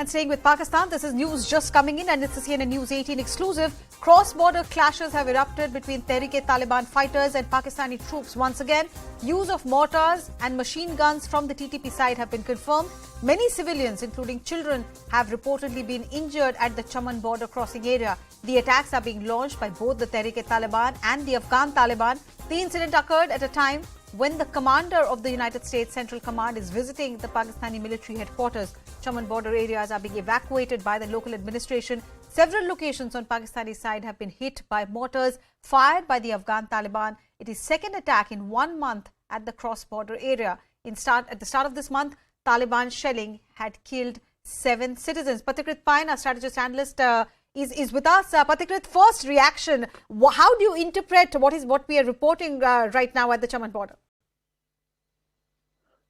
And staying with Pakistan, this is news just coming in and it's a CNN News 18 exclusive. Cross-border clashes have erupted between Tehrik-e-Taliban fighters and Pakistani troops once again. Use of mortars and machine guns from the TTP side have been confirmed. Many civilians, including children, have reportedly been injured at the Chaman border crossing area. The attacks are being launched by both the Tehrik-e-Taliban and the Afghan Taliban. The incident occurred at a time when the commander of the United States Central Command is visiting the Pakistani military headquarters. Chaman border areas are being evacuated by the local administration. Several locations on Pakistani side have been hit by mortars fired by the Afghan Taliban. It is second attack in 1 month at the cross-border area. At the start of this month, Taliban shelling had killed 7 citizens. Pathikrit Pain, our strategist analyst, is with us. Pathikrit, first reaction, how do you interpret what we are reporting right now at the Chaman border?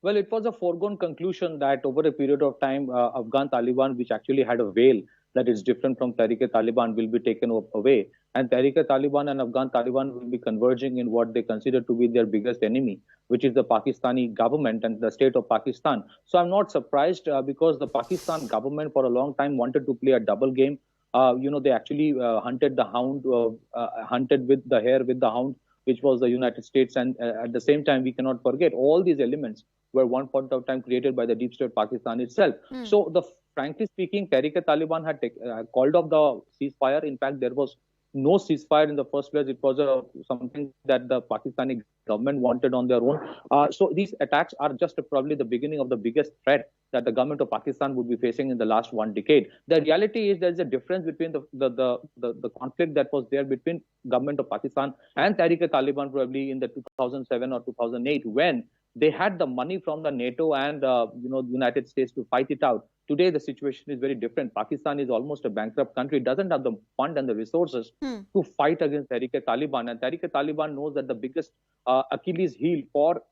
Well, it was a foregone conclusion that over a period of time, Afghan Taliban, which actually had a veil that is different from Tehrik-e-Taliban, will be taken away. And Tehrik-e-Taliban and Afghan Taliban will be converging in what they consider to be their biggest enemy, which is the Pakistani government and the state of Pakistan. So I'm not surprised because the Pakistan government for a long time wanted to play a double game. They actually hunted the hound, hunted with the hare with the hound, which was the United States. And at the same time, we cannot forget all these elements were one point of time created by the deep state Pakistan itself. So frankly speaking, Tehrik-e-Taliban had called off the ceasefire. In fact, there was no ceasefire in the first place. It was something that the Pakistani government wanted on their own. So these attacks are just probably the beginning of the biggest threat that the government of Pakistan would be facing in the last 1 decade. The reality is there is a difference between the conflict that was there between government of Pakistan and Tehrik-e-Taliban probably in the 2007 or 2008 when they had the money from the NATO and the United States to fight it out. Today, the situation is very different. Pakistan is almost a bankrupt country. It doesn't have the fund and the resources to fight against Tehrik-e-Taliban. And Tehrik-e-Taliban knows that the biggest Achilles heel for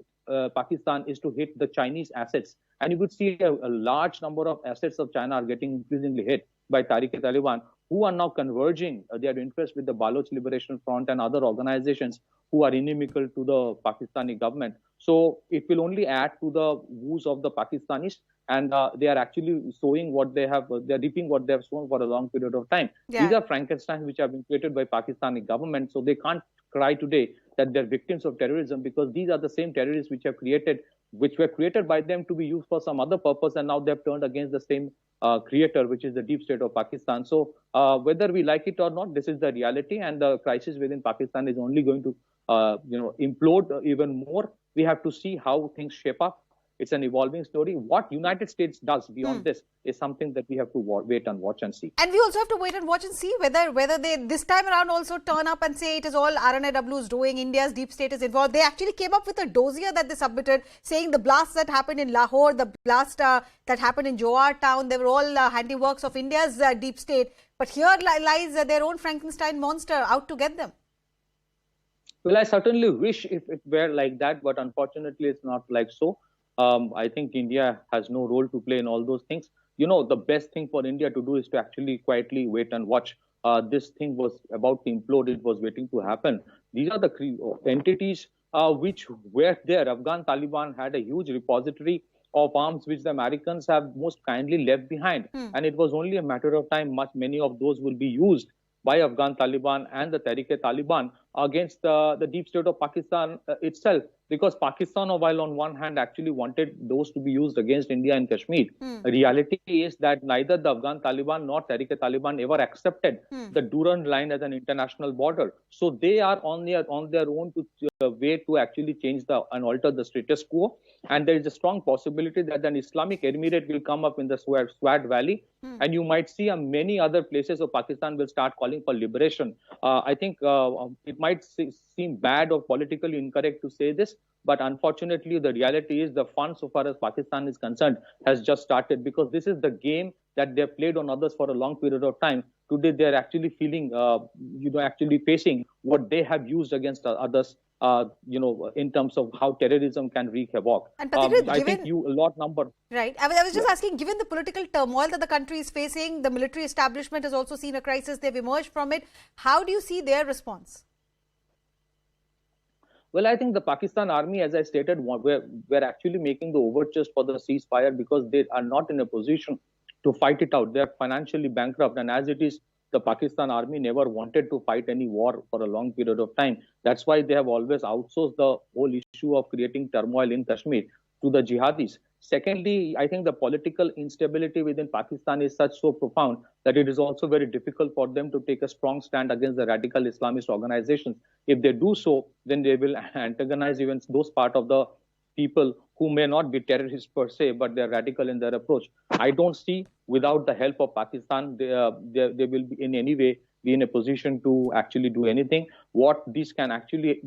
Pakistan is to hit the Chinese assets. And you would see a large number of assets of China are getting increasingly hit by Tehrik-e-Taliban, who are now converging their interest with the Baloch Liberation Front and other organizations who are inimical to the Pakistani government. So it will only add to the woes of the Pakistanis, and they are actually sowing what they have, they are reaping what they have sown for a long period of time. Yeah. These are Frankensteins which have been created by Pakistani government, so they can't cry today that they're victims of terrorism because these are the same terrorists which were created by them to be used for some other purpose, and now they've turned against the same creator, which is the deep state of Pakistan. So whether we like it or not, this is the reality, and the crisis within Pakistan is only going to implode even more. We have to see how things shape up. It's an evolving story. What United States does beyond this is something that we have to wait and watch and see. And we also have to wait and watch and see whether they this time around also turn up and say it is all RNAW's doing, India's deep state is involved. They actually came up with a dossier that they submitted saying the blasts that happened in Lahore, the blast that happened in Johar town, they were all handiworks of India's deep state. But here lies their own Frankenstein monster out to get them. Well, I certainly wish if it were like that, but unfortunately it's not like so. I think India has no role to play in all those things. The best thing for India to do is to actually quietly wait and watch. This thing was about to implode. It was waiting to happen. These are the entities which were there. Afghan Taliban had a huge repository of arms which the Americans have most kindly left behind. And it was only a matter of time. Many of those will be used by Afghan Taliban and the Tehrik-e-Taliban against the deep state of Pakistan itself. Because Pakistan, while on one hand actually wanted those to be used against India and Kashmir, the reality is that neither the Afghan Taliban nor Tehrik-e-Taliban ever accepted the Durand line as an international border. So they are on their own to way to actually change and alter the status quo. And there is a strong possibility that an Islamic Emirate will come up in the Swat Valley. And you might see many other places of Pakistan will start calling for liberation. I think it might seem bad or politically incorrect to say this, but unfortunately, the reality is the fun, so far as Pakistan is concerned, has just started because this is the game that they've played on others for a long period of time. Today, they're actually feeling, actually facing what they have used against others, in terms of how terrorism can wreak havoc. And Pathikrit, I think a lot number. Right. I was just asking, given the political turmoil that the country is facing, the military establishment has also seen a crisis. They've emerged from it. How do you see their response? Well, I think the Pakistan army, as I stated, were actually making the overtures for the ceasefire because they are not in a position to fight it out. They are financially bankrupt, and as it is, the Pakistan army never wanted to fight any war for a long period of time. That's why they have always outsourced the whole issue of creating turmoil in Kashmir to the jihadis. Secondly, I think the political instability within Pakistan is so profound that it is also very difficult for them to take a strong stand against the radical Islamist organizations. If they do so, then they will antagonize even those part of the people who may not be terrorists per se, but they're radical in their approach. I don't see, without the help of Pakistan, they will be in any way be in a position to actually do anything. What this can actually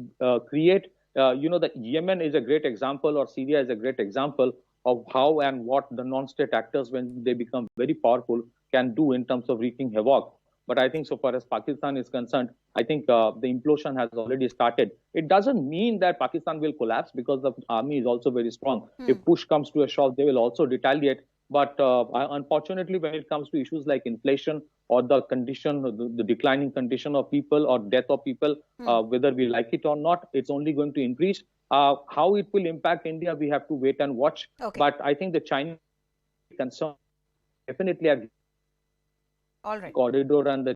create, that Yemen is a great example, or Syria is a great example of how and what the non-state actors, when they become very powerful, can do in terms of wreaking havoc. But I think so far as Pakistan is concerned, I think the implosion has already started. It doesn't mean that Pakistan will collapse, because the army is also very strong. If push comes to a shove, they will also retaliate. But unfortunately, when it comes to issues like inflation or the condition, the declining condition of people or death of people, whether we like it or not, it's only going to increase. How it will impact India, we have to wait and watch. Okay. But I think the Chinese concern definitely are all right. corridor and the